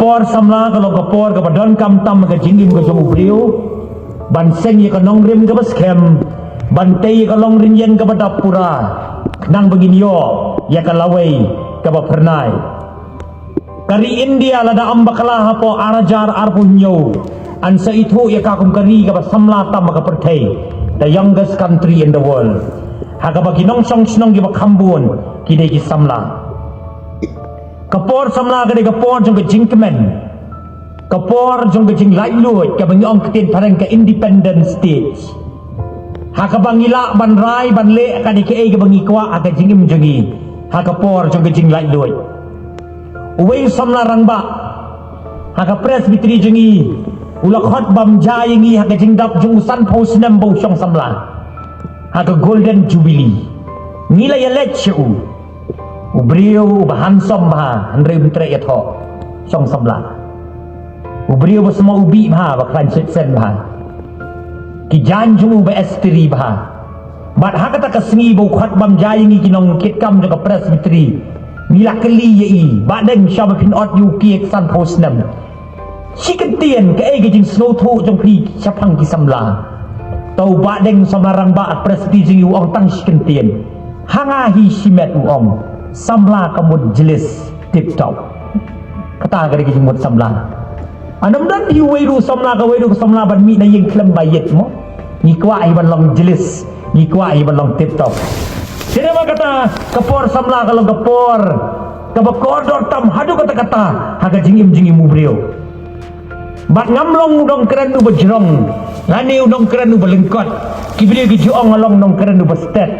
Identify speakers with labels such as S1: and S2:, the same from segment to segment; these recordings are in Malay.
S1: por samla kalau ke por ke badan kam tam ke jingim ke jomu beliau ban seng ye ke nong rim ke baskem ban tei ke long rin yen ke badap pura nang begini yo ya ke lawai ke bapernai kari India lada ambaklah po arajar arpunyo ansa itu ya kakum kari ke samla tam ke pertai the youngest country in the world haga bagi nong song snong ke bakambun kidai ki samla kapor samla ke kapor jong ke jingkemen kapor jong ke jing lai lui ke bangi ong ketin pareng ke independent states ha ka bangi la ban rai ban le ka di ke e ke bangi kwa aga jingim jongi ha kapor jong ke jing lai lui uwei samla rangba ha ka presbytery jongi ula khot bam jai ngi ha ka jing dap jong san pos nem bo song samla ha ka golden jubilee ngila ya lechu Ubriu bahansom bah andre bentre yato song samla ubriu semua ubi bah baklan sen bah ki janjung ba estri bah bat hakata kasngi bo khat bam jai ngi kinong kit kam jaga presbytery mila keli ye badeng sham pin ot yu ki san posnam sikentien ke e gijing snow thu jong pri chapang ki samla tau badeng samlarang ba presbytery yu ong tang sikentien hanga hi simet u ong samla kamud jelis tip top kata gari ki mut samla anam dan di weiru samla ka weiru samla ban mi na yeng klem bayet mo ni kwa ai ban long jelis ni kwa ai ban long tip top sine ma kata kapor samla ka long kapor ka bakor dor tam hadu kata kata haga jingim mu brio bat ngamlong dong keren u bejrong ngane dong keren u belengkot ki brio ki juong along dong keren u bestet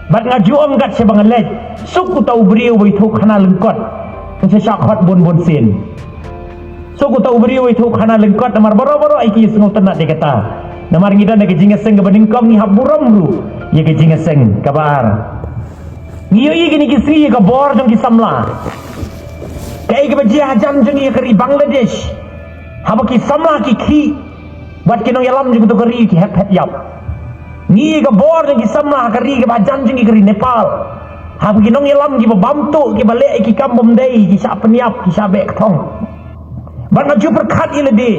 S1: bat ngajuong gat sebang lej suku tau beriu itu khana lengkot se syakhat bon sen suku tau beriu itu khana lengkot namar boro-boro iki sengo tenak de kata namar ngidan de jinga seng bening kom ni haburam ru ye ke jinga seng kabar ngiyo ye gini kisri ka bor jong ki samla kai ke baji hajan jong ye keri Bangladesh haba ki samla ki bat kinong yalam jong to keri ki het yap ni ke bor jong ki samla keri ke bajan jong keri Nepal ha gi nong yelam gi bamtu gi bale ki kambom dei gi sa peniap ki sa bek thong ban ju perkhat ile de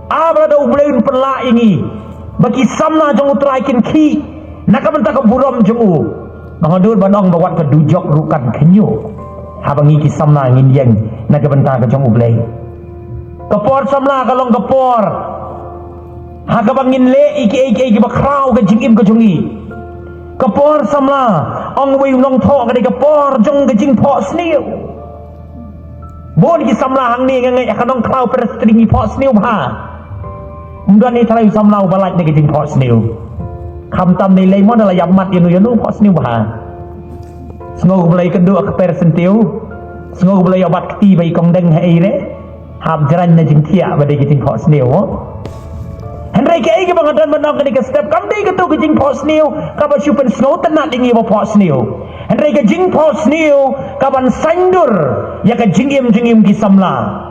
S1: abra da ubleun penla ini bagi samna jong utrai kin ki nakabenta ka burom jong u bangadur banong bawat ka dujok rukan kenyo ha bangi ki samna ngin yeng nakabenta ka jong ublei kapor samla ka long kapor ha ka bangin le iki bakrau ka jingim ka jongi kapor samla ong wei nong tho ka de kapor jong ka jing pho sniu bon ki samla hang ni ngai ka nong klau per stringi pho sniu ba umdan ni thalai samla balai de ka jing pho sniu kham tam ni lei mon la yam mat yanu pho sniu ba sngo blai ka do ka per sentiu sngo blai obat ti bai kong deng hai re hab jaran na jing thia ba de ka jing pho sniu Henry ke ege bangadan manong ke step kam dei ke tu ke jing pos new ka ba super snow tenat dingi ba pos new Henry ke jing pos new ka ban sandur ya ke jingim ki samla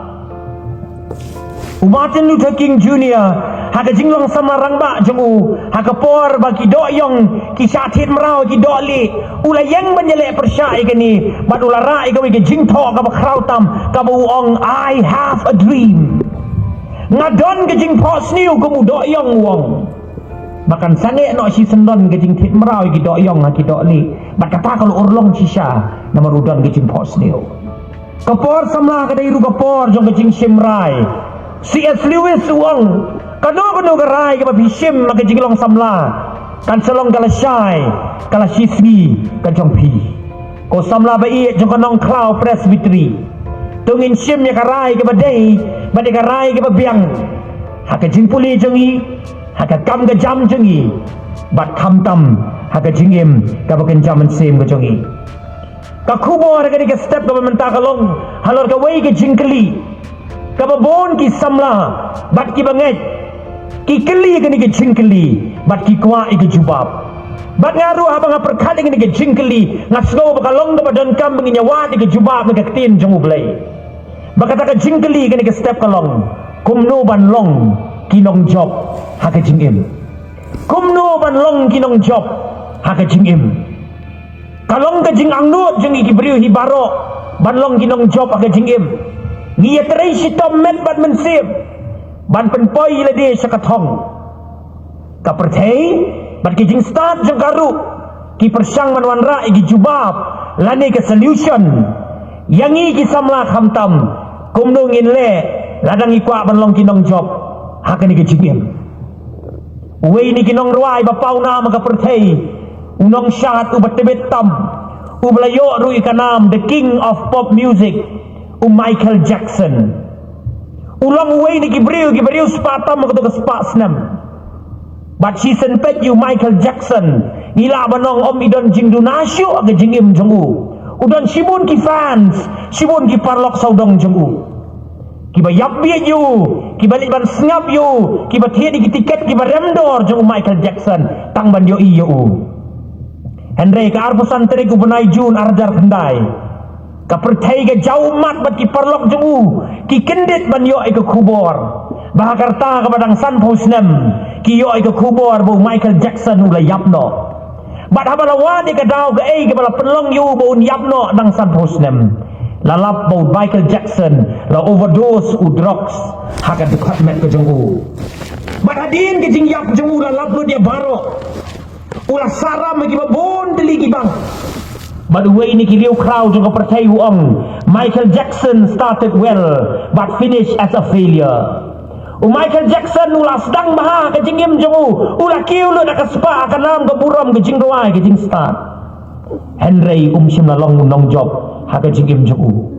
S1: Martin Luther King Jr. ha ke jinglong samla rangba jongu ha ke por ba ki do yong ki sathit mrau ki do li ula yang banjele persai ke ni bad ula rai ke jing tho ka ba krau tam ka bu ong I have a dream ngadon ke jing pos niu ke mu dok yong wong makan sange no si sendon ke jing thit mrau ki dok yong ha ki dok li bat kata kalau urlong sisa nama udon ke jing pos niu kapor samla ke dai ru kapor jong ke jing simrai C.S. Lewis wong kano ke rai ke babi sim ke jing long samla kan selong kala syai kala siswi kan jong pi ko samla ba i jong kanong klau presbytery tungin sim ya karai ke badai badai karai ke babiang haka jingpuli jongi haka kam ke jam jongi bat kam tam haka jingim ka baken jam sim ke jongi ka kubor ke ke step ke menta kalong halor ke wei ke jingkeli ka babon ki samla bat ki banget ki keli ke jingkeli bat ki kwa ke jubab bat ngaru abang perkali ke jingkeli ngasgo bakalong da badan kam nginya wa ke jubab ke tin jong ublai bakata ka jingkeli kani ke step kalong kumno ban long kinong job haka jingim kumno ban long kinong job haka jingim kalong ka jing angnu jing iki briu hibaro ban long kinong job haka jingim Ngia terai si tom met bat mensip. Ban penpoi la dia syakatong. Ka perthei bat ki jing start jong karu. Ki persyang manwan ra igi jubab. Lani ke solution. Yangi ki samla khamtam. Kumno ngin le ladang ikwa ban long kinong job. Hakan igi jingim. Wei ni kinong ruai bapau na maka perthei. Unong syahat ubat tebet tam. Ublayo ru ikanam the king of pop music. Michael Jackson. Ulang wei ni kibriu sepatam maka tu sepasnam. But she sempet you Michael Jackson. Nila banong om idon jing dunasyo aga jingim jongu. Udon sibun ki fans, sibun ki parlok saudong jongu. Kiba yap biat you, kiba liban snap you, kiba tiada ki tiket kiba remdor jongu Michael Jackson. Tang ban yo iyo. Henry ka arpusan terik ubenai jun arjar kendai. Ka perthei ke jauh mat bat ki parlok jongu, ki kendit ban yo ke kubor. Bahakarta ka badang san posnem, ki yo ke kubor bu Michael Jackson ulai yapno. Bat habala wadi ka daw ka ke bala penlong yu bu yapno dang san posnem. Lalap bu Michael Jackson la overdose u drugs haka dekat met ke jongu. Bat hadin ke jing yap jongu lalap lu dia baro. Ulah saram bagi babon deligi bang. But the way ni kiriu crowd juga percaya uang. Michael Jackson started well but finished as a failure. Michael Jackson ulah sedang maha ke jingim jongu. Ulah kiu lu nak kespa akan nam ke buram ke jing doai ke jing start. Henry sim lalong nong job ha ke jingim jongu.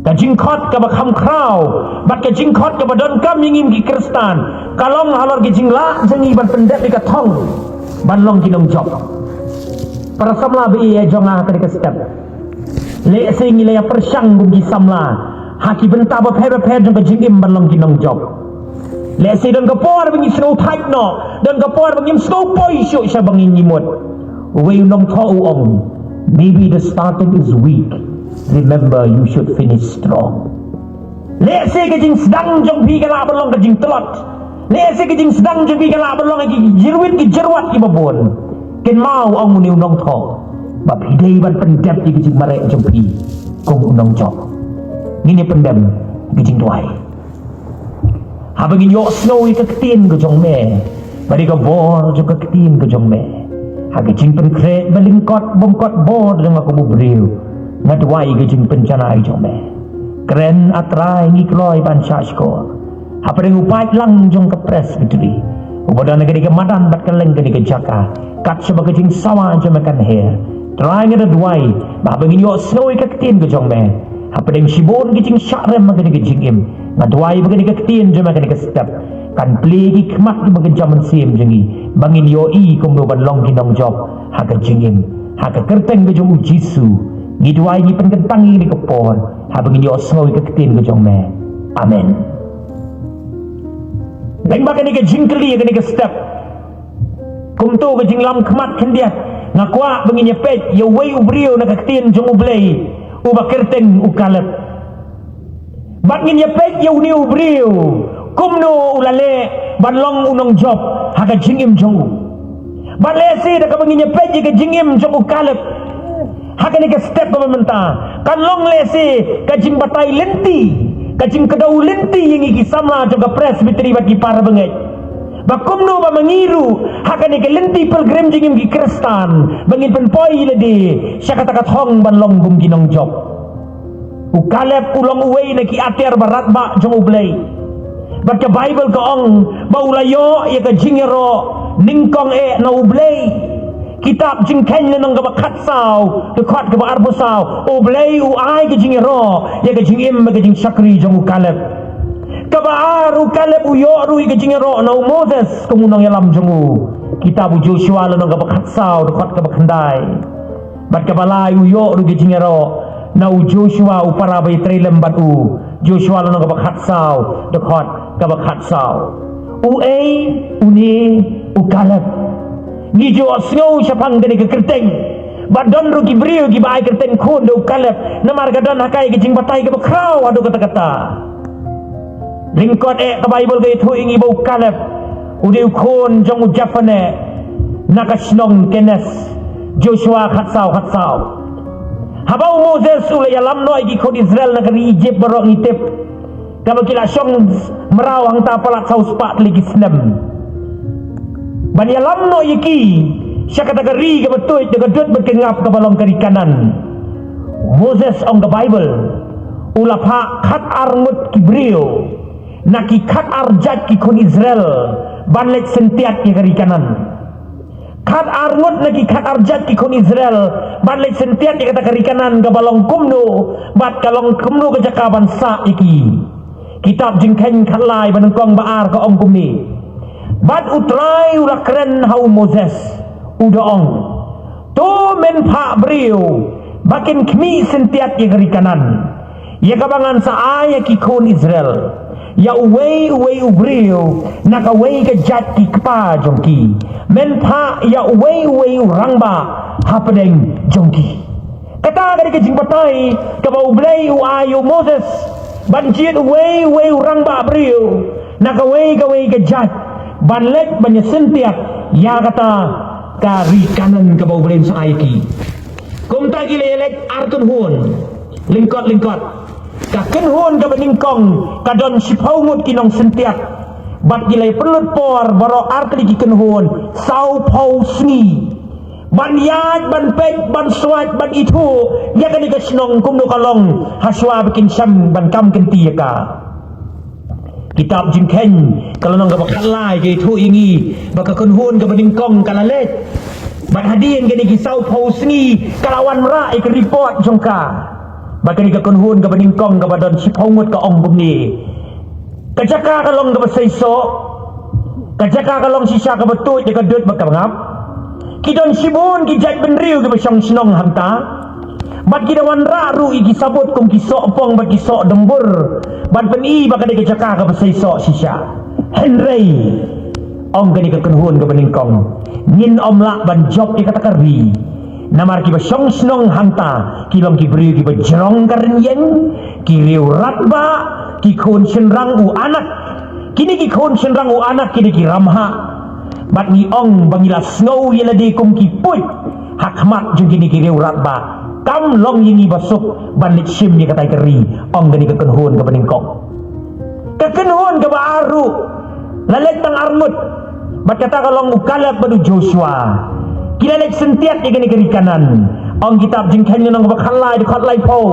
S1: Ka jing khot ka bakham kraw. Bat ke jing khot ka badon kam yingim ki Kristan. Kalong halor ke jing la jengi ban pendet di ka thong. Ban long ki nong job. Para samla bi jonga ka ke step. Le sing le persyang bum ki samla. Haki benta ba phe jong ka jingim ban long ki nong job. Le sing don ka por bingi snow tight no. Don ka por bingi snow poi syo sya bangi nyimut. We nong tho uong. Maybe the starting is weak. Remember you should finish strong. Le sing ka jing sedang jong bi ka la ban long ka jing telot. Le sing ka jing sedang jong bi ka la ban long ki jirwit ki jerwat ki babon. Ken mau ang muniw nong to. Bap hiday ban pendem di gijing marek jong pi. Kung unong jok. Ngini pendem gijing tuai. Habang inyo snow ikakitin ko jong me. Bari ka bor jong kakitin ko jong me. Hagijing penkret balingkot bongkot bor jong ako mubriw. Ngadwai gijing pencanay jong me. Keren atray ngikloy ban syashkor. Haparing upait lang jong kapres bitri. Ubadan na gani ka madan bat kaleng gani ka jaka. Kat sebagai jing sawan je makan hair. Trying ada duai. Bahabang inyo snow ikakitin ko jong me. Hapadeng sibon gijing syakrem magani ka jing im. Ngaduai magani ka kitin je magani ka step. Kan plegi kemat di bagan jaman sim jengi. Bangin yo i kumdo ban long kinong job. Haka jing im. Haka kerteng ka jong ujisu. Giduai ni penkentang ini ke por. Habang inyo snow ikakitin ko jong me. Amen. Leng magani ka jing keli magani ka step. Kumtu ke jing lam kemat kendiat ngakwa bengin nyepet ya wei ubriu nak ketin jong ublei uba kerteng ukalep bat ngin nyepet ya uni ubriu kumno ulale banlong unong job haka jingim jong bat lesi dak bengin nyepet ke jingim jong ukalep haka ni ke step pementa kan long lesi ka jing batai lenti ka jing kedau lenti yang iki sama jong ka presbiteri bat ki para bengai bakumno ba mangiru hakane ke lenti pilgrim jingim ki Kristan bangin penpoi ledi sya kata hong banlong bum kinong job ukalep ulong uwei na ki ater barat ba jong ublei bat ka Bible ka ong baulayo ya ka jingero ningkong na ublei kitab jing kenya nang ka bakhatsau ke khot ka arbusau ublei u ai ka jingero ya ka jingim ka jing sakri jong ukalep kabaaru kalep uyo ru ke jingero na Moses kumunong yalam jongu kitab Joshua lo nga bakhatsau dekat ka bakhandai bat kabalay uyo ru ke jingero na Joshua upara bay trelem batu Joshua lo nga bakhatsau dekat ka bakhatsau uni ukalep ni jo asngo syapang gani ke kerteng badon ru kibriu ki baai kerteng khon do ukalep na margadon hakai ke jing batai ke bakrau adu kata-kata Lingkot ka Bible ka ito ingi bau kalep udiw kon jong ujapane nakasnong kenes Joshua khatsau Habau Moses ula yalam noi ki kon Israel negeri Egypt barok ngitip. Kalau kila syong merau hang ta palat saus pak lagi senem. Ban yalam noi ki sya kategori ke betul de gedut berkengap ke balong kiri kanan. Moses on the Bible ula pa khat armut ki brio naki khat arjat ki kon Israel ban lek sentiat ki kiri kanan. Khat arngut naki khat arjat ki kon Israel ban lek sentiat ki kata kiri kanan ke balong kumno bat kalong kumno ke jaka bansa iki. Kitab jengkeng khalai banengkong baar ke om kumni. Bat utrai ula keren hau Moses uda ong. To men pak brio bakin kmi sentiat ye kiri kanan. Ya kabangan sa aya ki kon Israel. Ya uwei ubrio nak awei ke jat ki kepa jongki. Men pak ya uwei urangba hapedeng jongki. Kata kali ke jingpatai ke bau blei u ayu Moses. Banjir uwei urangba brio nak awei ke jat. Banlek banyak sentiat ya kata kari kanan ke bau blei sa aiki. Kum ta gilelek artun hun lingkot ka ken hun ka beningkong ka don sipaumut kinong sentiat bat gilai pelut por baro arkli ki ken hun sau pau sngi ban yat ban pek ban swat ban itu ya kan ka snong kum do kalong haswa bikin sam ban kam kenti ka kitab jingken kalau nang ka bakalai ke itu ingi baka ken hun ka beningkong kalalet bat hadin gani kisau pausngi kalawan mera ik report jongka bakani ka konhun ka beningkong ka badon sipaungut ka ong bumi kajaka kalong ka basaiso kajaka kalong sisa ka betut ka dut bakangap kidon sibun ki jat benriu ka basyang sinong hamta bat kidawan ra ru iki sabut kong kisok pong bat kisok dembur bat peni bakani kajaka ka basaiso sisa Henry ong gani ka konhun ka beningkong Nin om lak ban job ki kata kari namar ki ba syong snong hangta kilong ki beri ki ba jerong karin yen ki riu ratba ki kon senrang u anak kini ki kon senrang u anak kini ki ramha bat ni ong bangila snow yelade kum ki put hakmat jung kini ki riu ratba kam long yingi basuk ban lit sim ni kata kari ong gani ka kenhun ka beningkong ka kenhun ka ba aru lalet tang armut bat kata kalong ukalap badu Joshua kilalek sentiat di kiri kanan ong kitab jingkhen nang bakhalai di khatlai po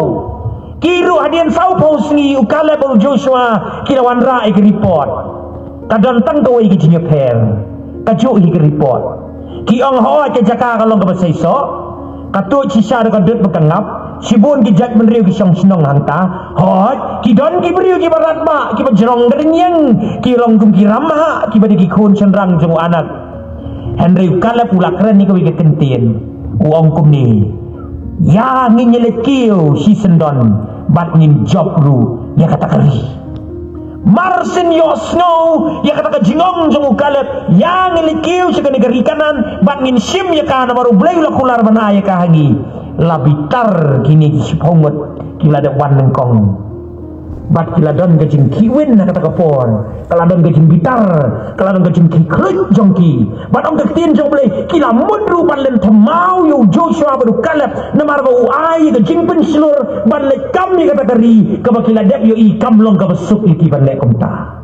S1: kiru hadian sau po sngi ukalap badu Joshua kilawan ra ik report kadon tang kawai ki jinyaper kaju ik report ki ong ho ke jaka kalong ka basaiso katu sisa ka dut bakangap sibun ki jat menriu ki syong sinong hangta hot ki don ki beriu ki barat ba ki bajrong derenyang ki long kum ki ramha ki badi ki khun senrang jong anak Henry kala pula keren ni kawi kentien uong kum ni ya nginyelet kiu si sendon bat ngin job ru ya kata kari Marsin Yosno ya kata ka jingong jong ukalep ya nginyelet kiu sa kanigari kanan bat ngin sim ya kana baru blay lakular banaya kahangi labitar kini sipaumut kila ada wan nengkong bat kila don gajing kiwin na kata kapon kala don gajing bitar kala don gajing kiklik jongki bat om gaktin jong boleh kila mudru balen temau yo Joshua badu kalap namar bau ai gajing penslur ban le kam ni kata kari kaba kila dep yo i kam long kaba suk iki ban le komta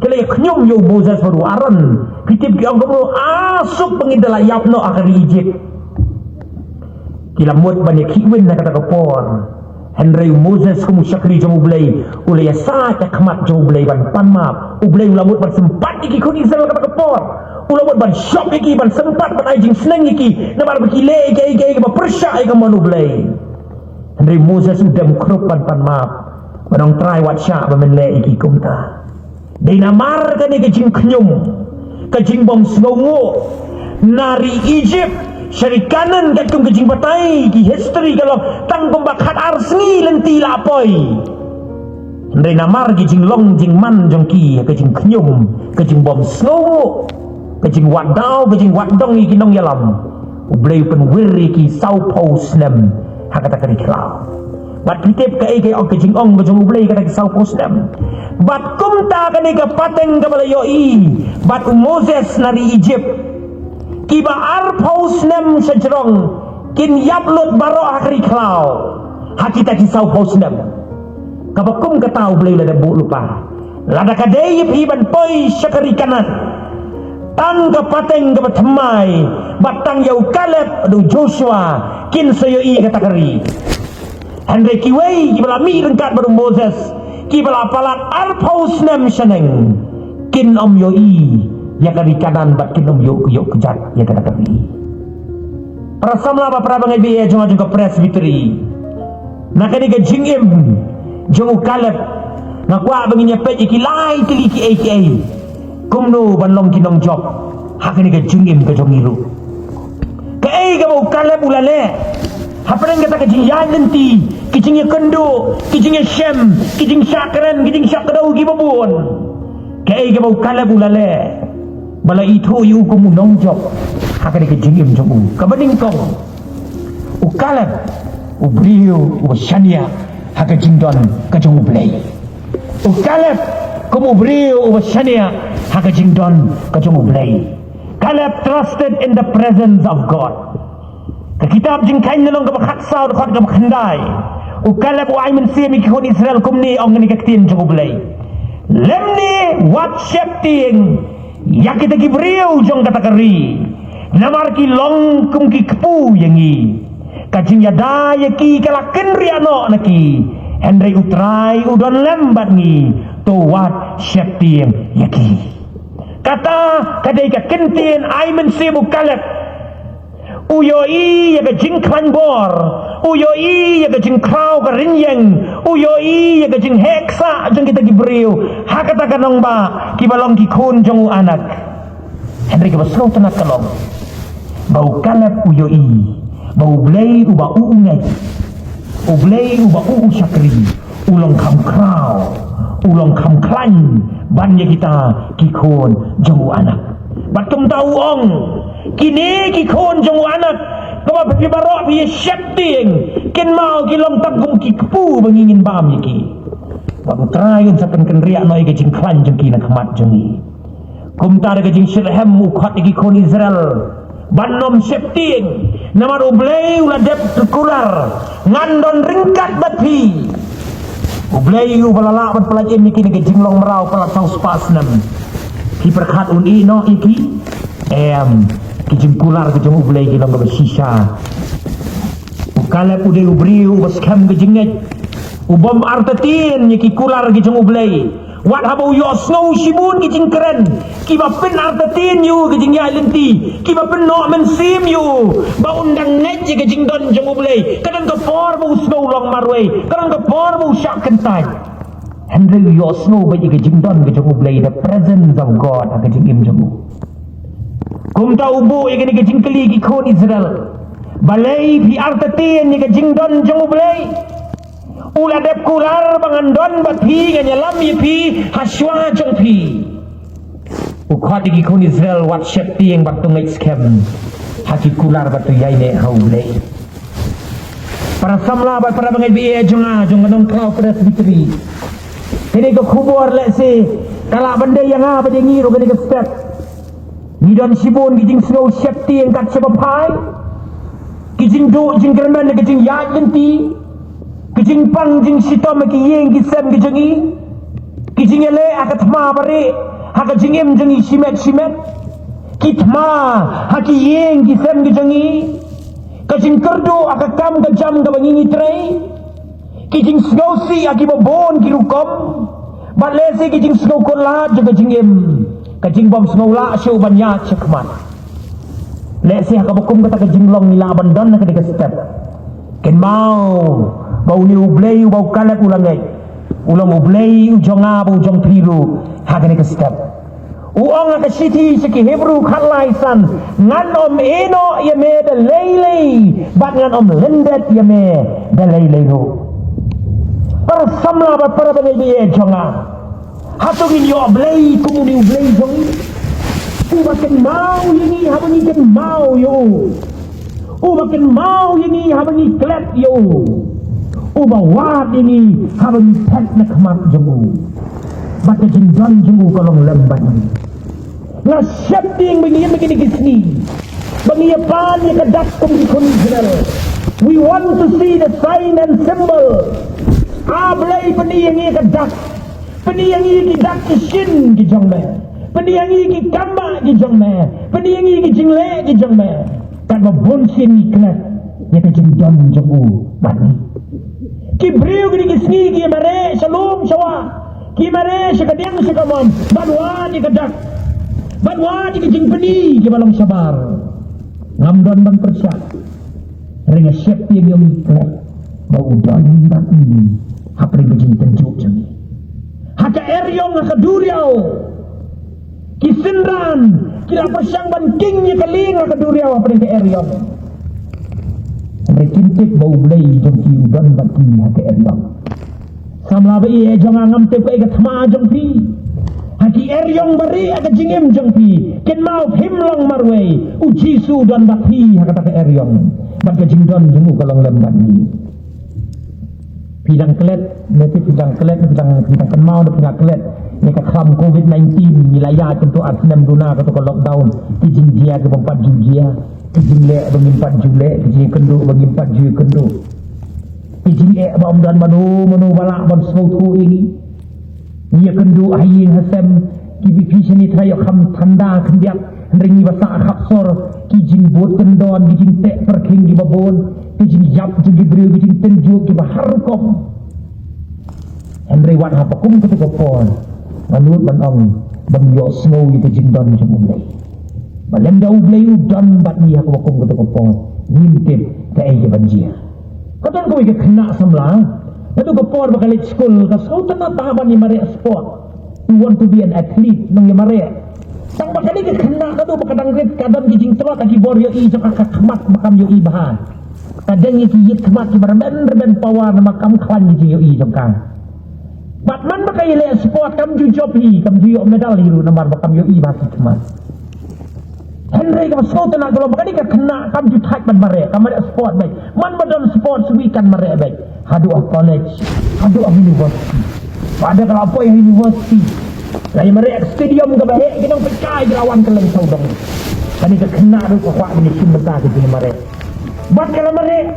S1: kila knyum yo Moses badu aron kitip ki ong badu asuk pengidala yapno akhir Egypt kila mut banyak kiwin na kata kapon Henry Moses kumu syakri jamu belai ulaya sa kakmat jamu belai ban panmap ulay ulamut ban sempat iki kun Israel kata kapon ulamut ban syok iki ban sempat ban ajing seneng iki namar bekile iki ba persya iki manu belai Henry Moses udah mukrup ban panmap banong try wat syak ban menle iki kumta day namar kan iki jing knyum kajing bom sngongo nari Egypt syari kanan kat kum kejing batai ki history kalau tang pembakhat arsngi lenti lapoi ndai namar kejing long jing man jong ki kejing knyum kejing bom snow kejing wadau kejing wadong iki nong yalam ublay pen wiri ki sau pau snem hakata kari klau bat kitip ka ike og kejing ong kejing ublay kata ki sau pau snem bat kumta kani ka pateng ka balayoi bat Moses nari Egypt kiba arpaus nem sejrong kin yap lut barok hakri klau hakita kisau posnem kabakum katau boleh lada bu lupa lada kadai piban poi syakari kanan tan ke pateng ke batamai batang yau Kaleb adu Joshua kin soyoi kata kari Henry kiwei kibala mi rengkat baru Moses kibala palat arpaus nem shaneng kin om yoi ya kari kanan bat kin om yuk kejat ya kata kari prasamla ba prabangai biya jonga jonga presbytery nakani ke jingim jongu Kaleb nakwa banginya pe ikilai tiliki aka kumno banlong kinong job hakani ke jingim ke jongiru ke ga mau Kaleb ulale hapreng kata ke jingyan nanti kijingnya kendo kijingnya Shem kijing Syakran kijing Syakadau gibabun ke ga mau Kaleb ulale bala itu yu kumu nong job hakani ke jingim jongu kabaning kong u Kaleb u brio u Shania haka jingdon ka jongu blay u Kaleb kumu brio u Shania haka jingdon ka jongu blay Kaleb trusted in the presence of God ka kitab jing kain nalong ka bakhaksao ka bakhandai u Kaleb u ayman siya mikikon Israel kumni ong ngani kaktin jongu blay lemni wat shepting yakita kibriyo jong katakari namar ki long kum ki kepu yangi kajing yada yaki kalaken riano naki Henry utrai udon lembat ni to wat shepting yaki kata kadai ka kentin ayman sibu Kaleb uyoi ya ka jing klan bor uyoi ya ka jing krau ka rinyeng uyoi ya ka jing heksa jong kita kibriyo hakata kanong ba kibalong kikun jong anak Henry ka basro tanak kalong bau Kaleb uyoi bau blay uba uungay ublay uba uu syakri ulong kam krau ulong kam klan banya kita kikun jong anak batum tau ong kini kikon jong anak kama pibarok pi shepting ken mau kilong tagum kikpu bangingin bam yaki baru trayon sa ken riak noi ke jing klan jeng kina kamat jengi kumtar ke jing Shilhem ukhat kikon Israel banom shepting namar ublay uladep kular ngandon ringkat bati ublay ubalala bat pelajin niki ke jing long merau pelat saus pasnem ki perkhat uni no iki kijing kular kijing ublay kilang ke sisa Kaleb ude ubriu baskam kijinget ubom artatin yaki kular kijing ublay wat habau yo snow shibun kijing keren kiba pen artatin yu kijing ya lenti kiba pen no men sim yu ba undang net kijing don jing ublay kadang ke por bau snow long marway kadang ke por bau syak kentai Henry yo snow ba kijing don kijing ublay the presence of God kijing im jamu kum tau bu yang ni kejing keli kikon Israel balai pi artatin ni kejing don jong ublay uladep kular bangan don bat pi nyalam yi pi haswa jong pi ukhat di kikon Israel wat shepti yang batu ngait skem haki kular batu yai ne hau ublay para samla bat para bangai bi jonga jong nong kau presbytery ini ke kubur lese kala benda yang apa dia ngiru ke step ni dan sibun kijing snow shepti yang kat sebapai kijing do jing kerman kijing yat lenti kijing pang jing sitom ki yeng kisem kijing ele akat ma bare haka jingem jengi simet kitma haki yeng kisem kijing kerdo akat kam ke jam ke bangingi tray kijing snow si akibabon kirukom balese kijing snow kolat juga jingem kajing bom semula syu banyak cekmat lesi hakabukum kata kajing long nila abandon na kadika step ken mau bau ni ublay bau Kaleb ulangai ulang ublay ujonga bau jong piru hakani ka step uong ka city siki Hebrew khalaisan ngan om eno yame de lele bat ngan om lendet yame de lele ro persamla bat para bangai jonga hatungin yo blay kumuni blay jong ubaken mau ini habani ken mau yo ubaken mau ini habani klet yo ubawat ini habani pet nak mat jong bata jingdan jong kolong lembat ni na shepting begini kisni Bangiyapan ni kadak kumikonisional. We want to see the sign and symbol. Ablay paniyangi kadak. Paniyangi kidak kishin kijongme. Paniyangi kikama kijongme. Paniyangi kijingle kijongme. Kat mabonsin iklat. Ni kajingdon jogu bani. Kibriu kini kisni ki mare shalom shawa. Ki mare shakadang shakamam. Banwa ni kadak. Banwa ni kijing pani ki balong sabar. Ngamdon bang persyak. Ringa siap yang iklat. Bau don bani. Hapri kijing tenjuk jami. Haka eryong haka duriau. Kisinran. Kila persyang bantingnya keling haka duriau hapri ke eryong. Mereka kintik bau belai jom ki udan baki haka eryong. Samla bai jong angam tip ke gatma jom pi. Haki eryong bari aga jingim jong pi. Ken mau himlong marway. Uji su dan baki haka taka eryong. Baka jingdon jemu kalong lembat ni. Pidang kelet, nanti pidang kelet, pidang kenmau, pidang kelet. Mereka kelam COVID-19, wilayah tentu asnam duna kata lockdown. Kijing dia ke 4 Julai, kijing lek bagi 4 Julai, kijing kenduk bagi 4 Julai kenduk. Kijing bom dan manu balak bom semua ini. Ia kenduk hayin hasem, kibi sini trayo kham tanda kendiak, ringi basak khapsor, kijing bot kendon, kijing tek perking di babon. Kijing yap jadi beri kijing tenjuk kiba harkom. Henry wan hapakum ketika pon. Manut banong bangyo snow itu jingdon jemu blay. Balem da ublay udan bat ni hapakum ketika pon. Ngintip ke aja banjia. Kadang kau ikut kena samla. Lalu ke pon bakalit school ka kau tanah tahapan ni mare sport. You want to be an athlete nang ni mare. Sang bakali ke kena kadu bakadang red kadang kijing telak kaki bor yo i jaka khmat makam yo i bahan. Kadang iki yit kemat ki berben pawa na makam klan ki yo i jongkang. Batman bakai le sport kam ju jopi kam ju yo medal hiru namar makam yo i baki kemat. Henry kam so tena kalau bakani ka kena kam ju thak ban mare kam mare sport baik. Man badon sport suikan mare baik. Hadu ah college, hadu ah university. Pada kalau apa yang university. Lai mare stadium ka baik kinong pekai lawan keleng saudang. Kani ka kena ru ko kwa ni simenta ki mare. Buat kalau mereka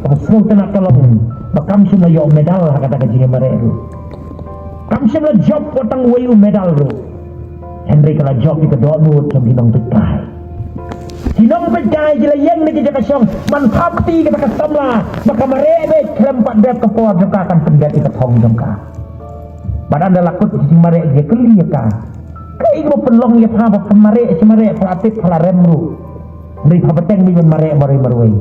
S1: pasal kena tolong bakam sila yo medal kata kajing mereka tu kam sila job potang wayu medal tu Henry kala job di kedua nut jom hinong pekai jila yang ni kita kasyong mantapti kita kasamla maka mereka kelempat dia kepor jomka akan pendat kita thong jomka badan dah lakut kajing mereka dia keli ka kai mo pelong ya pa mereka si mereka pratik pala remru mereka peteng ni mare marway.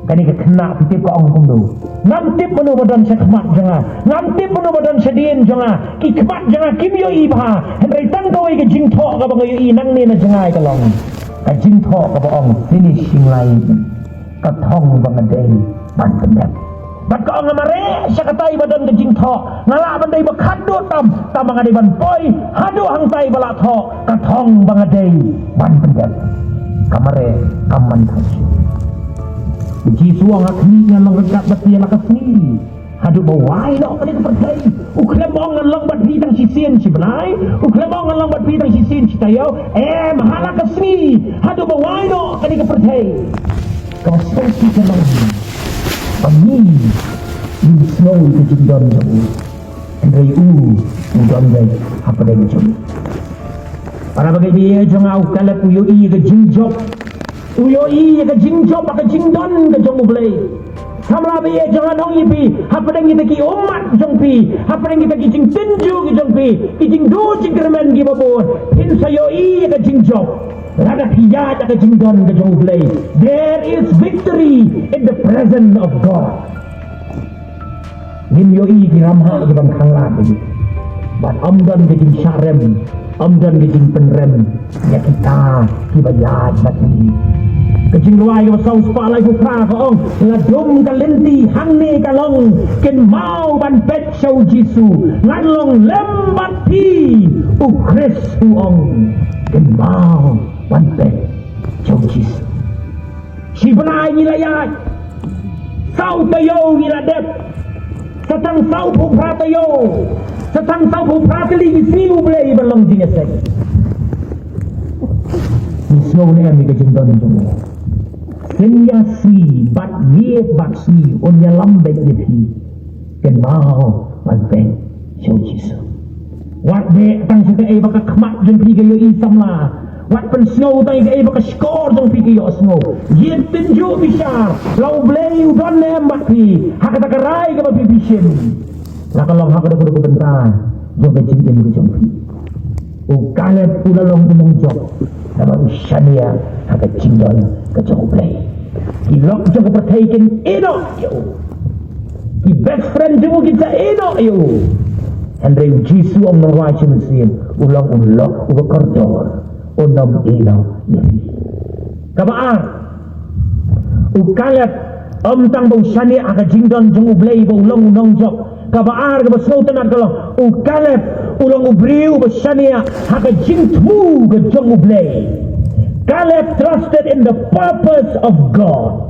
S1: Kani ke kena pitip ko ang kumdo. Ngantip menu badan sekmat janga. Ngantip menu badan sedien janga. Ki kemat janga kimyo ibha. Henry tang kawai ke jingtho ka bang yo inang ni na jangai kalong. Ka jingtho ka bang finishing line. Ka thong bang day ban pendak. Bat ka ang mare sa katay badan ke jingtho. Ngala banday bakado tam ang adiban boy. Hado hang tay balatho. Ka thong bang day ban pendak. Kamare aman tasyo. Uji suang akni nga lang regat bat niya lakasni. Hadu bawai no kani kepercay. Uklemong nga lang bat hitang sisin si Belay. Uklemong nga lang bat hitang sisin si Tayo. Mahala kasni. Hadu bawai no kani kepercay. Kawasansi ka lang. Pami. Yung snow ito jindon sa u. Andray udon day. Apa day jom. Para bagai dia jangan au kalat uyo i ke jingjop. Uyo i ke jingjop ke jingdon ke jong ublay. Samla be jangan ong ipi. Apa deng kita ki umat jong pi. Apa deng kita ki jing tenju ki jong pi. Ki jing do jingkermen ki babon. Hin sayo i ke jingjop. Lada piyat ke jingdon ke jong ublay. There is victory in the presence of God. Nim yo i ki ramha ki bang khanglat ni. Bat amdan ke jing syarem. Amdan kejing penrem ya kita kibayat bati kejing luai ke saus palai pupra ko ong ladum kalenti hangne kalong ken mau ban pet show jisu nganlong lembat pi ukris ong ken mau ban pet show jisu si benai nilayat sau tayo niladep satang sau pupra tayo Setang tahu prateli isi ublay balong jingesek. snow ni ami ka jingdon jong senya si bat ye bat si on ya lambe ye thi ken mau man ben show Jesus wat de tang sa ka baka khmat jong pi ka yo i samla wat pen snow tay ka baka score jong pi ka yo snow yen tin jo bishar lau blay u don nem bat pi hakata ka rai ka pi bishin la ka long hakata ko bentar jong ka jingdon ko jong pi o Caleb ulalong unong jok nama Shania haka jingdon ka jong blay kilok jong ka taken eno yo ki best friend jong kita eno yo Andrei Jisu om nang wajib mesin ulang ulok uga kordor onam eno yeri kabar u Caleb om tang bau Shania haka jingdon jong blay bau ulang unong jok kabar ka basau tenan kalau u Caleb ulang ubriu Shania haka jingtmu ka jong blay Caleb trusted in the purpose of God.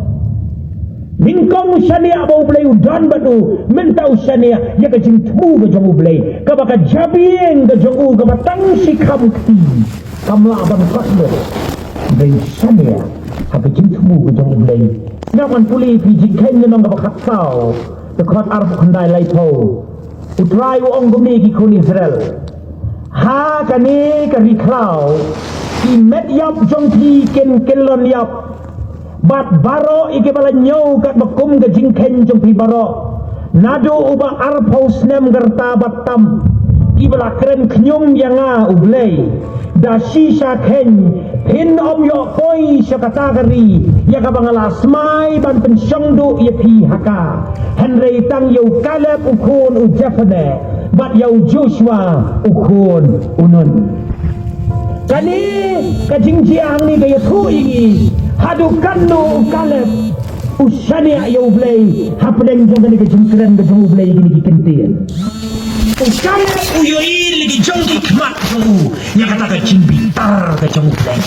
S1: Lingkong Shania bau blay udan batu mentau Shania ya ka jingtmu ka jong blay ka baka jabieng ka jong ka batang si kamti kamla abang kosmo dari Shania haka jingtmu ka jong blay naman puli pi jingken nang ka bakatsao the court arf khandai lai tho utrai ong gumi ki kun Israel ha kani ka riklau ki met yap jong thi ken kelon yap bat baro ike bala nyau kat bakum ga jingken jong pi baro nado uba arpos nem gerta batam ki bala kren knyum yanga ublei da shisha ken pin om yo koi syakata gari ya ka bangala smai ban pensyong du ye pi haka Henry tang yo Caleb ukun u Jephthah bat yo Joshua ukun unun kani kajingjiang ni kaya thu ingi hadukan no Caleb u Shania yo blay hapdeng jong kani kajingkren ka jong blay gini kikentien u Caleb u yo ili ki jong ki kmat jong nya kata ka jingbitar ka jong blay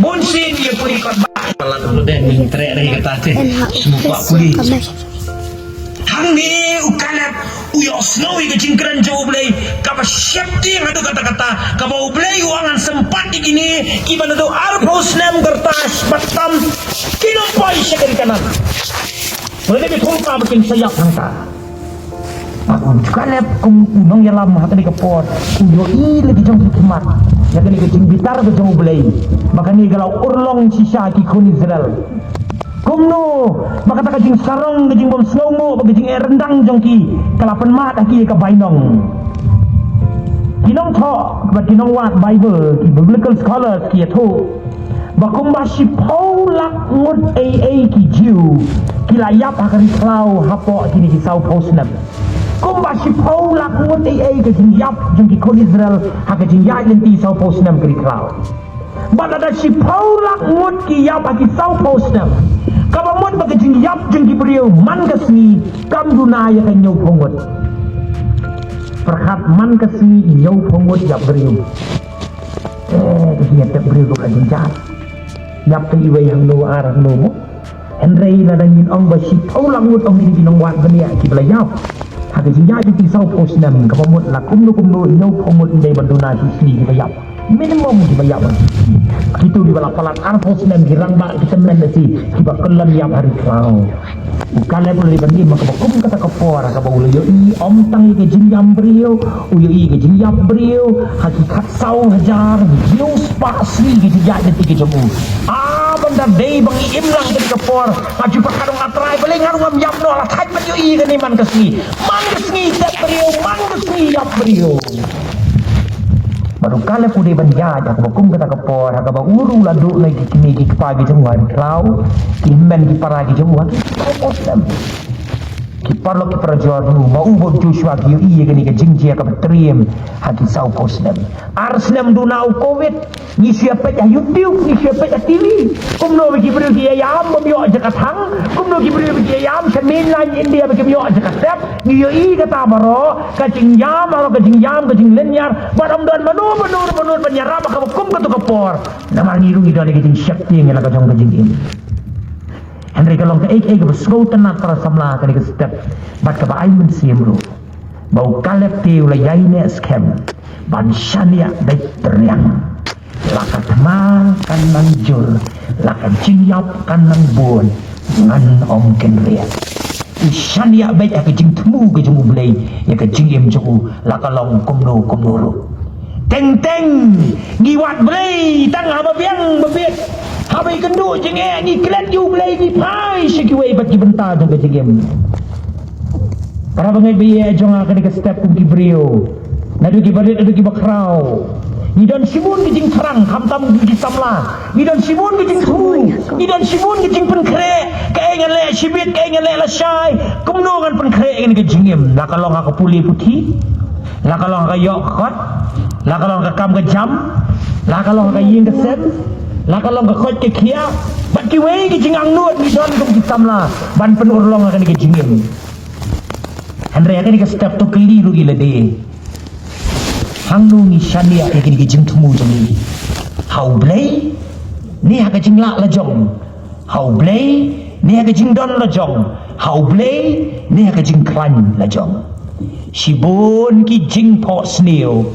S1: monsin ye puri kot ba pala tu den ning tre re kata te semua puli hang ni u Caleb u yo snow ke jingkran jo blay ka ba syapti ngadu kata-kata ka ba blay uangan sempat di gini ki ba do arpos nem gertas batam kino poi sekali kanan boleh ke thong pa baking sayap hangta aku Caleb kung unong yalam hata ni kapot u yo i lagi jong hikmat ya kani ke jingbitar ke jong blay makani galau urlong sisa ki kun Israel kumno maka taka jing sarong ke jing bom slomo ke jing rendang jongki kalapan mat aki ka bainong kinong tho ba kinong wat Bible ki biblical scholars ki tho bakum ba si paulak ngut ai ki jiu ki layap hakari klau hapo kini ki sau posnam kum ba si paulak ngut ai ke jing yap jongki kon Israel haka jing ya lenti sau posnam ki klau badada si paulak ngut ki yap aki sau posnam kabamot bagi jing yap jing ki beriau man kasni kam dunaya kan nyau pongot perhat man kasni nyau pongot yap beriau kesian tak beriau kan jing jat yap kan iwai hang no arang no mo Henry na dangin ong basi paulang ngut ong ini binong wat benia ki bela yap haka jing yap jing sau posnam kabamot lakum no nyau pongot indai banduna sisli ki yap minimum di bayar itu di bala palat arpos nem girang ba kita menasi kiba kelan yang hari kau ukale boleh bandi maka bakum kata kapora ka bau yo i om tang ke jinjam brio u yo i ke jinjam brio hakikat sau hajar yo spasli ke jejak detik ke jemu benda dei bang i imlang ke kapor maju pakadong atrai boleh ngarung am yap no la thai man yo i ke ni man kesni tak brio man kesni yap brio baru kala pudi banjaj aku bakum kata kapor haka ba uru ladu lagi kini ki pagi semua di klau ki men ki paragi semua ki osam ki parlo ki prajor nu ma ubo Joshua ki iye kini ke jingjia ka betriem haki sau posnem arsnem du nau covid ni siapa ya YouTube ni siapa ya TV kumno ki beri ki ayam memyo aja katang kumno ki beri ki ayam semin lain India ki memyo aja katap ni yo i kata baro ka jingjam atau ka jingjam ka jinglenyar badam dan menur penyarap ka kum ka tu kapor nama ni rungi dan ki jing syakti ngela ka jong ka jing ini Henry kalong ke ek ke beskou tenat para samla ka ni ka step bat ka ba ai men siemro bau Caleb te ula yaine scam ban Shania dai teriang lakat ma kan nang jur lakat jingyap kan nang buon ngan om ken ria Ishan ya baik ya kejing temu kejing ublay ya kejing em joku lakalong komno ro teng ngiwat blay tang haba biang babit habai kendu jing ni klet yu blay ni pai sekiwai bat gibenta jong kejing em para bangai biye jong akan ke step kum kibrio nadu kibarit nadu kibakrau ni dan simun kejing terang hamtam kejing samla ni dan simun kejing temu ni dan simun kejing penkre kaingan le sibit kaingan le lasai kumnongan penkre ini kejing em lakalong aku puli putih lakalong ka yok khot lakalong ka kam ka jam lakalong ka yin ka sen lakalong ka khot ke khia bat ki wei kejing ang nuat ni dan kum samla ban penurlong akan kejing em Andre akan ke step tu keliru gila deh hang nungi shania ya kini jing temu jong hau blay ni ha jing la la jong hau blay ni ha jing don la jong hau blay ni ha jing klan la jong shibon ki jing po sneo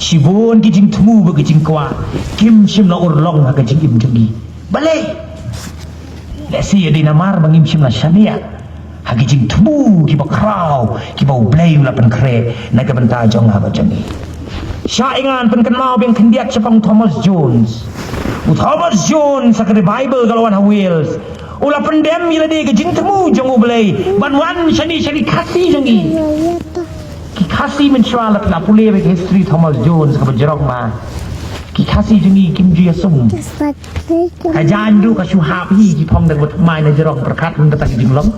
S1: shibon ki jing temu ba jing kwa kim sim la urlong ha jing im jong balai la si di namar bangim sim la shania ha jing temu ki ba krau ki ba blay la pen kre na ka benta jong ha ba jong Syaingan penkenal yang kendiak sepang Thomas Jones. Thomas Jones sakit Bible kalau wan Wales. Ulah pendem ila dia kejing temu jong ublay. Banwan shani kasih jangi. Ki kasih mencualat la pulih bagi history Thomas Jones ke berjerok ma. Ki kasih jangi Kim Ji Sung. Kajan du ka syuhab hi ki pom dan bertumai na jerok berkat mun datang jing long.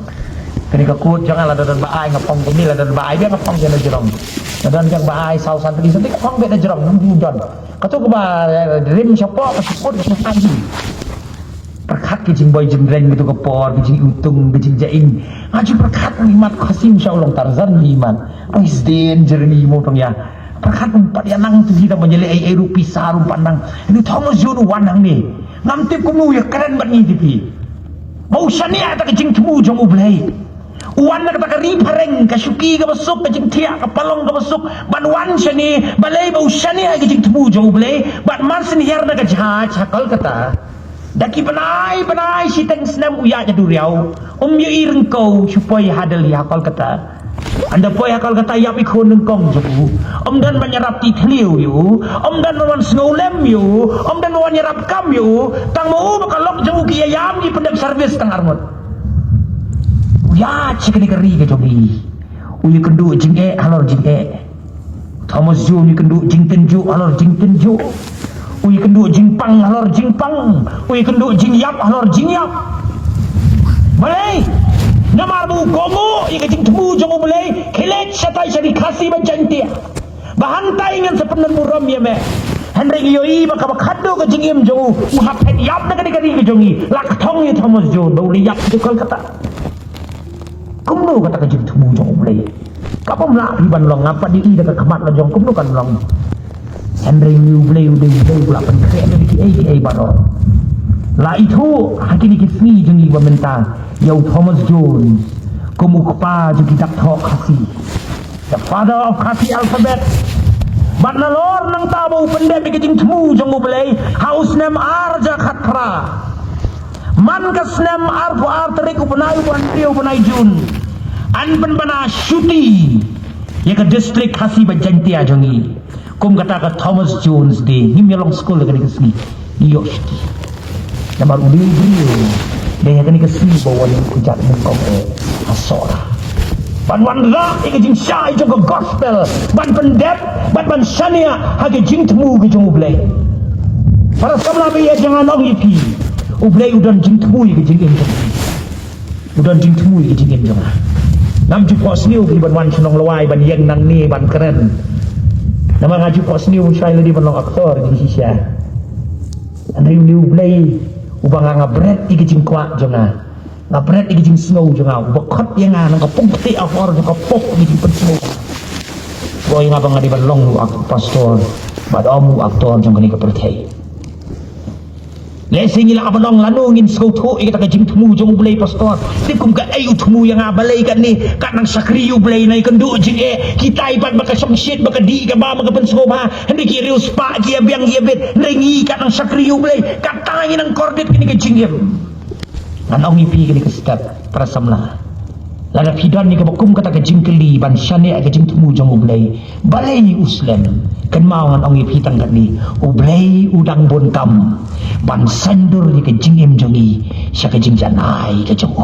S1: Kini ka kut jangan la dan baai ngapong kini la dan baai dia ngapong jana jerong. Dan yang bahai saus santri santri kau beda jerong nungguan. Kau ke bah rim siapa keseput kesepati. Perkat kecing boy jembreng gitu kepor kecing untung kecing jaing. Aju perkat limat kasim insyaallah Tarzan limat. Is danger ni mo tong ya. Perkat empat yang nang tu kita menjeli ai rupi sarum pandang. Ini Thomas Jones wanang ni. Ngamtip kumu ya keren bat ni tipi. Mau syania tak kecing temu jong ublay. Uwan na kata ripareng kasuki ka masuk kajing tiak ka palong ka masuk banwan siya ni balay ba usya ni ay kajing tumu jong ublay bat man sinihar na kajah cakal kata daki panay si teng senam uya nya duriaw yu ireng kau supaya hadal yakal kata anda poy yakal kata yap ikon ng kong joku dan menyerap titliw yu dan mawan snowlem yu dan mawan nyerap kam yu tang mau makalok jong kiyayam di pendek service tang armot ya cik ni keri ke jogi uyi kendu jing halor jing Thomas Jones uyi kendu jing tenju halor jing tenju uyi kendu jing pang halor jing pang uyi kendu jing yap halor jing yap balai namar bu gomo ika jing temu jomo balai kilet satai sari kasi banjantia bahantai ngan sepenan muram ya me Henry yoi baka bakado ke jing im jomo muhapet yap na kari ke jongi laktong ya Thomas Jones bau yap tukal kata kumno kata kejing temu jong ublay kapam la riban long ngapa di ida kemat la jong kumno kan long Henry new blay udah pula penkre di ai baro la itu hakini kisni jengi bamenta yau Thomas Jones kumu kpa jengi dak thok khasi the father of khasi alphabet bat na lor nang tabu pendek kejing temu jong ublay haus nem arja khatra man kasnem arfu arterik upanay upanay upanay jun an penbana syuti ya ke distrik khasi bajantia jongi kum kata ke Thomas Jones de ni melong school ke kesni New York City namar udi brio de ya ke kesni bawa ni kujat mengkong asora ban wandra ya ke jing syai jong gospel ban pendep ban syania ha ke jing temu ke jong ublay para sabla be ya jangan ong yipi ublay udan jing temu ke jing em udan jing temu ke jing em jong nam ju pos niu ki ban wan senong lawai ban yeng nang ni ban keren nama ngaju pos niu syai ladi ban long aktor di sisia andai niu ublay ubang ngabret ke jing kwa jonga ngabret ke jing snow jonga ubakot yang nang kapung peti afor jong kapok ke jing snow boy ngabang ngadi ban long pastor bad omu aktor jong ni ke perthai Lesing ila abang lanungin sautu kita kajing temu jong belai pastor. Tikum ka ayu temu yang abalai kan ni kat nang sakriu belai nai kendu jing kita ibat baka syit baka di ka ba maka pensoba hendak kiri uspa kia biang kia bet rengi kat nang sakriu belai kat tangi nang kordet kini kajing yem. Ngan ong ipi kini kestap prasamla. Lada pidan ni kabakum kata kajing keli ban syane kajing temu jong belai balai uslam. Kan mau ngan ong ipi tangkat ni ublai udang bontam ban sandur ni kajing em jongi sya kajing janai kajong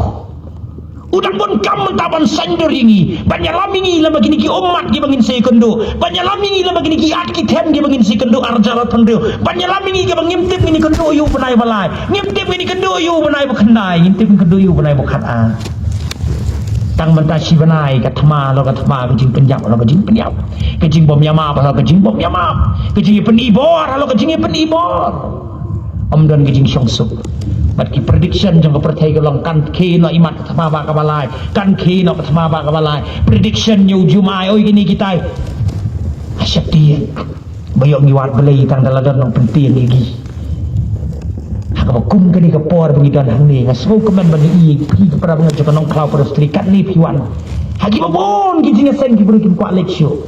S1: udang bontam mentah ban sandur ini banyalamingi lama gini ki umat ki bangin say kendo banyalamingi lama gini ki at ki tem ki bangin say kendo arjala tandeu banyalamingi ki bangim tip ni kendo yu benai balai ngimtip ni kendo yu benai bakhandai ngimtip kendo yu benai bakhat tang mentah si benai katma lo katma kajing penyap lo kajing penyap kajing bom yamap lo kajing bom yamap kajing penibor lo kajing penibor om dan kajing syongsuk bat ki prediction jang pertai golong kan ke no imat katma ba kabalai kan ke no katma ba kabalai prediction yu jumai oi gini kita asyap dia bayok ngiwat belai tang daladon nang penting lagi kabakum kani kapor bengidan hang ni ngasau kemen bani i pi kepada mengajuk nong klau pada strikat ni piwan hagi babon gijing sen ki berukin kwa leksyo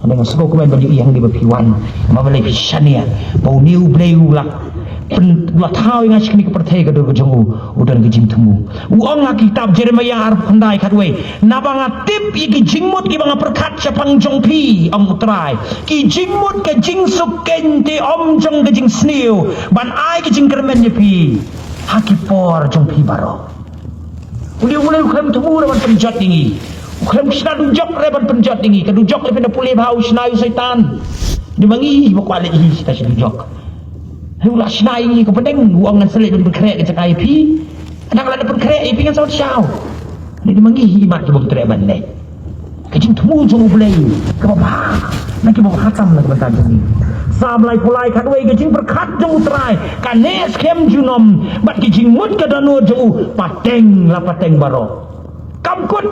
S1: ada ngasau kemen bani i hang di piwan mabalai pisania bau niu bleu lak pen la thau ngas kini kepertai ka do jongu udan gijing temu uang kitab Jeremia arep khandai khatwe nabanga tip iki jingmut ki banga perkat sapang jongpi om utrai ki jingmut ke jingsuk kente om jong gijing sniu ban ai gijing kermen nyepi hakipor jongpi baro uli ulai ukram temu raban penjat dingi ukram sna dujok raban penjat dingi ka dujok le pena pule bau snayu setan dimangi bakwale hi sta dujok Hula snai ni ko pedeng uang ngan selit ben krek ke cakai pi anak la ben krek pi ngan saut syau ni dimangi himat ke bog trek ban le kajing temu jong ulai ke bapa nak ke bapa khatam nak bentar ni sam lai pulai khatwei kajing berkhat jong utrai kanes kem junom bat kajing mut ke danu jong pateng la pateng baro kamkut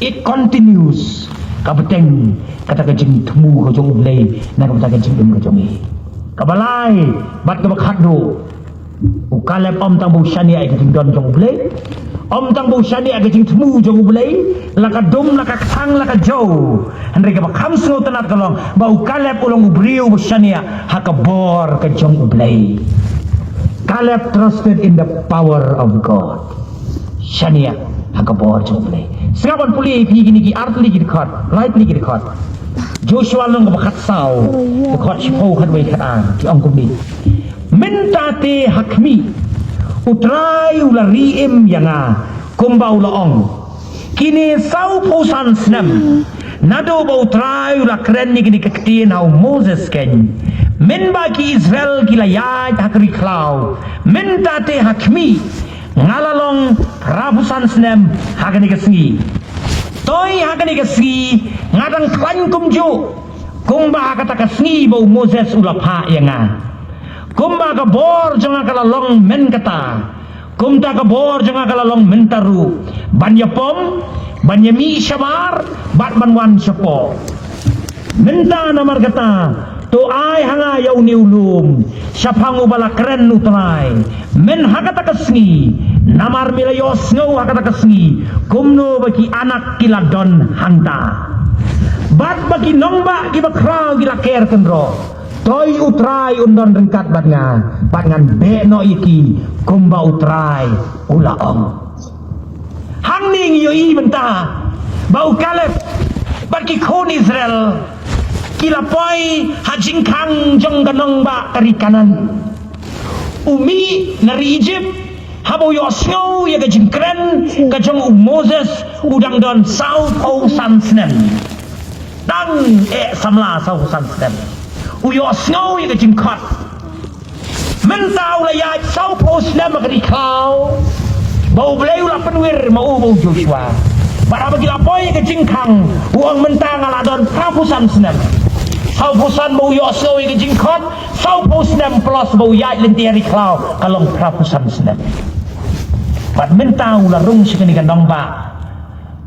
S1: it continues ka pateng kata kajing temu ke jong ulai nak bentar kajing dem ke jong ni kabalai bat ke bakhat do ukalep om tang bu syani ai kajing don jong ulai om tang bu syani ai kajing temu jong ulai laka dum laka thang laka jau andre ke bakham sno tanat kalong ba ukalep ulong ubriu bu syani hakabor ke jong ulai Caleb trusted in the power of God syania hakabor jong ulai serapan puli pi gini ki artli ki dekat lightly ki dekat Joshua nong bakhat sau bakhat sipo khat wei khat ang ti ong kum ni mentate hakmi utrai ulari em yanga kumbau la ong kini sau posan snam nado bau utrai ula kren ni kini kektien au Moses ken men bagi Israel kila ya hakri klau mentate hakmi ngalalong rabusan snam hakani kesengi Toi hakani kasi ngadang klan kumju kumba kata kasni bau Moses ulapa yanga kumba ka bor janga kala long men kata kumta ka bor janga kala long mentaru banya pom banya mi shamar bat banwan syapo menta namar kata to ai hanga yau ni ulum syapangu bala keren utrai men hakata kasni namar milayos ngau hakata kasni kumno bagi anak kila don hangta bat bagi nongba ki bakrau kila ker kendro toy utrai undon rengkat bat ngan be no iki kumba utrai ulaong hangning yo i benta bau Caleb bagi kon Israel kila poi hajing kang jong ganong ba kari kanan umi nari Egypt habo yo snow ya gajing kren kajong Moses udang don sau po san snem dang samla sau san snem uyo snow ya gajing kot mentau la ya sau po snem kari kau bau bleu la penwir mau bau Joshua bara bagi lapoy gajing kang uang mentang ala don prapusan snem sau pusan bau yo snow ya gajing kot sau po snem plus bau ya lentiari klau kalong prapusan snem Pat mentau la rung sikani kandong ba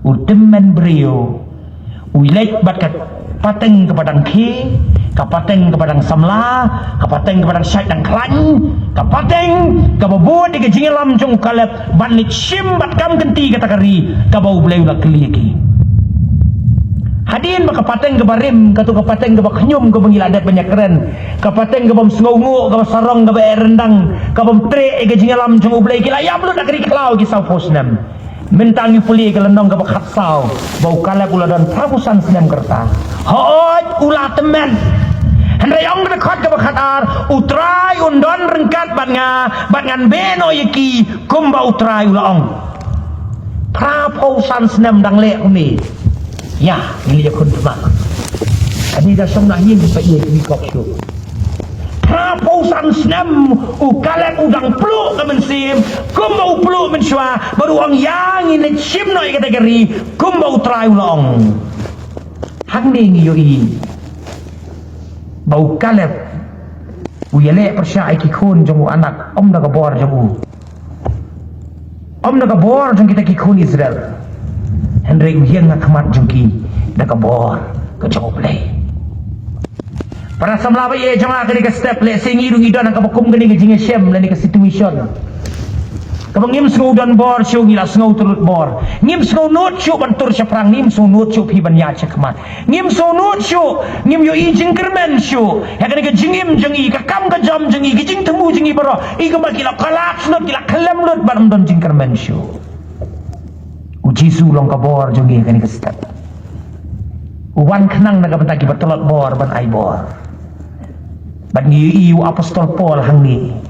S1: udemen brio uilek bat kat pateng kepadang ke kapateng kepada samla, kapateng kepada syait dan klan, kapateng kababut di kejing lam jong kalep banlit shim bat kam kenti kata kari kabau bleu la keliki. Hadin ba kapateng ke barim katu kapateng ke baknyum ke bengiladat banyak keren, kapateng ke bom sengongu ke sarong ke rendang ke bom tre ke jing lam jong ublei kila ya blu nak kri klau ki sau posnam. Mentangi puli ke lenong ke bakhatsau bau kalep ula dan prabusan senam kerta. Hooj ula temen Hendra yang dekat ke bakhatar utrai undon rengkat bat ngan beno yeki kumba utrai ulaong praposan senam dang lek ni ya ini ya kun temak ani dah song nak yin pa ye ni kok syu praposan senam ukalek udang pluk ke mensim kumba pluk menswa baru ang yang ini sim noi kategori kumba utrai ulaong hang ni yoi bau kalep uyale persya iki khun jong anak om naga bor jong om naga bor jong kita ki khun Israel Henry uyang ngakmat jong ki naga bor ke jong play para samla ba ye jong akali ke step le singi ru idon ka bakum gani ke jinge shem le ni ke situation kabang ngim sngau dan bor syu ngila sngau turut bor ngim sngau not syu ban tur syafrang ngim sngau not syu pi ban ya chakmat ngim sngau not syu ngim yo i jing kermen syu ya kan ke jingim jengi ka kam ka jam jengi ke jing temu jengi baro i ka bakila kalak snot kila kalam lot ban don jing kermen syu uji su long ka bor jengi kan ke step uwan kenang naga bentaki batolot bor ban ai bor ban ngi i apostol Paul hangni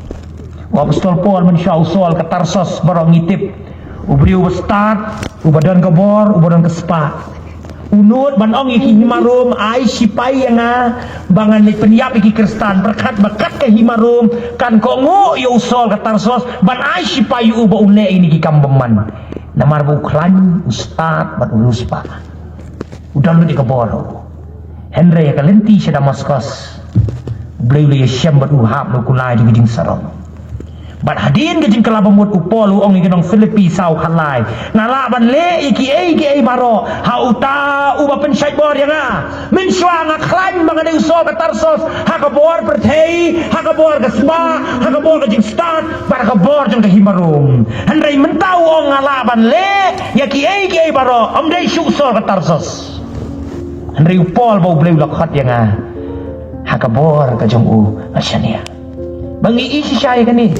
S1: Apostol Paul mensya usul ke Tarsos barang ngitip ubriu bestart ubadan gabor ubadan kespa unut banong iki himarum ai sipai yang bangan ni peniap iki Kristen berkat bakat ke himarum kan kongo yo usul ke Tarsos ban ai sipai uba une ini ki kambeman namar bu klan ustad ban uluspa udan lu di gabor Henry ya kalenti sa Damaskus beliau ya syam ban uhab lu kulai di gijing sarong bat hadin ke jing kelabamut upol uong ikinong Filipi sau khalai ngala ban le iki baro hauta uba pensyait bor yang min sywa nga klan bang ada uso ke Tarsos ha ka bor perthei ha ka bor ke spa ha ka bor ke jing start bar ka bor jong ke himarum handai mentau ong ngala ban le iki baro om dei syu uso ke Tarsos handai upol bau bleu lakhat yang ha ka bor ke jong u asyania bangi isi syai kan ni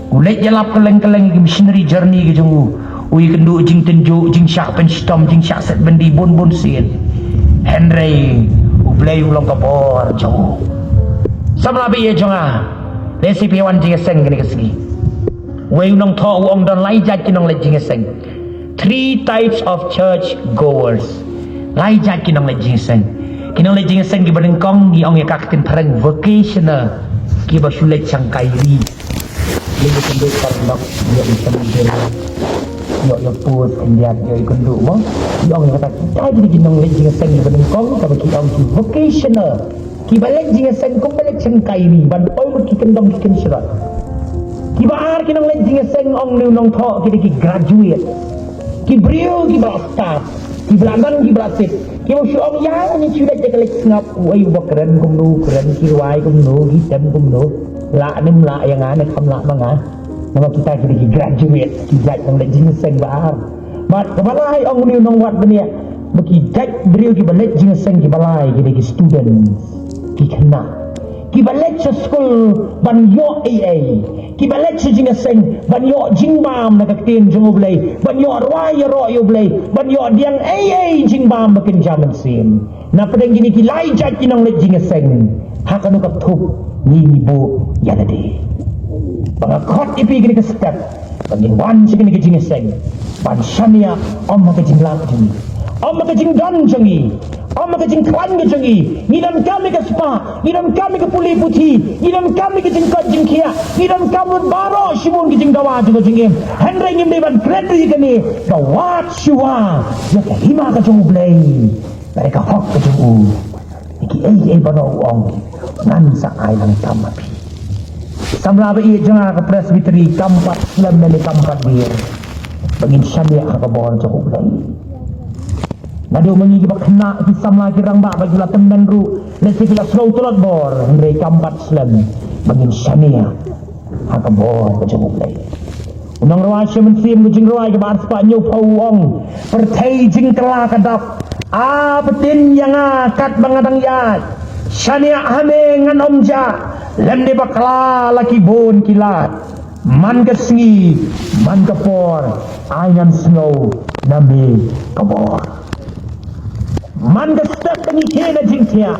S1: ulek jalap keleng-keleng ke missionary journey ke jong ui kendu jing tenju jing syak penstom jing syak set bendi bon sin Henry ublay ulong kapor jong samla bi ye jonga resipi wan jing seng gini kesegi we unong tho uong don lai jat kinong le jing seng 3 types of church goers lai jat kinong le jing seng gi badengkong gi ong ya kaktin pareng vocational ki ba sulet sangkairi lagi kenduk parlok dia bisa menjadi yo put kendiat yo kenduk mo yo kata kita jadi ginong lejing seng di benengkong ka bagi ong vocational ki balik jing seng ko balik sangkairi ban oi ki kendong ki kensyrat ki baar kinong lejing seng ong nong tho ki graduate ki brio ki ba staff ki belandan ki berasit ki mo syong yang ni sudah jekelek ngap oi bakren kumnu keren ki wai kumnu ki tem kumnu la nim la yang ana kham la banga nama kita kini graduate kijat yang lejing seng bahar mat kebalai ong ni nong wat benia bagi jat beliau ki balik jing seng ki balai ki students ki kena ki balik sa school ban yo AA ki balik sa jing seng ban yo jing bam na kaktin jong oblay ban yo rwai ro yo oblay ban yo diang AA jing bam bakin jaman sim na pedeng gini ki lai jat ki nong lejing seng hakanu kap thup ni ibu ya tadi pangakot ipi gini ke step pagin wan segini ke jing seng ban syania om ke jing lap jing om ke jing dan jengi om ke jing klan ke jengi ngidan kami ke spa ngidan kami ke puli putih ngidan kami ke jing kot jing kia ngidan kami baro simun ke jing dawa juga jing Henry ngim deban kredi kini dawat syua ya ke hima ke jung blay mereka hok ke jung iki bano ong ngan sa ai lang tamapi samla ba iya janga ka presbytery kampat lam na kampat bir bangin syania ka bor jong ulay Ngadu mengi bak kena kisam lagi rang ba bagi la temen ru lesi kila slow tulot bor ngre kambat slam bangin syania haka bor ka jamu play unang rawai syaman sim ku jing rawai ka bar spa nyu pawong pertai jing kala kadap a betin yang akat bangadang yat syania hame ngan omja lem de bakla laki bon kilat man ka sngi man ka por aingan snow nami kabor man ka step bangi kena jing tia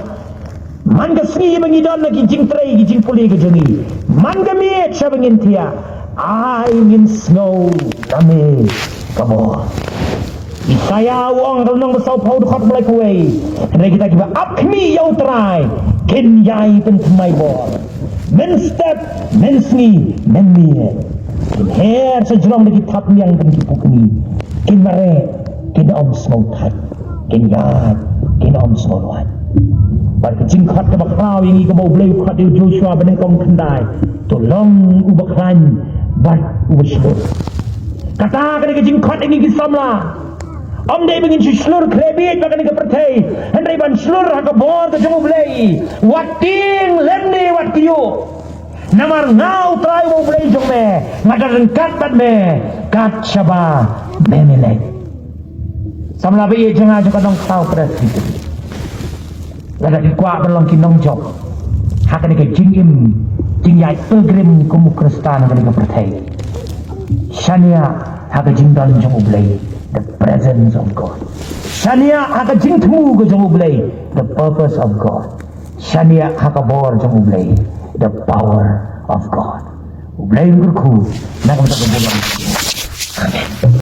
S1: man ka sngi bangi don lagi jing tray gi jing puli gi jengi man ka miet sya bangin tia aingan snow nami kabor Isaya wong renang besau pau dekat mulai kuai. Hendak kita kiba up kini yau terai. Ken yai pen semai bor. Men step, men sngi, men mie. Ken hair sejelang lagi tap yang pen kipu kini. Ken mare, ken om snow tat. Ken yai, ken om snow luat. Pada kecing kat ke bakrau yang ika bau beliau kat Joshua beneng kong kendai. Tolong ubaklan, bat ubashlur. Kata kena kecing kat ini kisamlah. Om day bingin si slur krebit baka ni kapertay henry ban slur haka bor ka jamu blay wating lemni wat kiyo namar ngau try mo blay jong me ngadaran kat me kat syaba memele samla be jenga jo kadong tau pres gitu lada di kwa berlong kinong job haka ni ka jingim jing yai pilgrim kumu kristan ka ni kapertay syania haka jingdan jamu blay the presence of God. Syania haka jing temu ke jamu blay the purpose of God. Syania haka bor jamu blay the power of God. Blay ngurku nak mendapat bulan. Amin.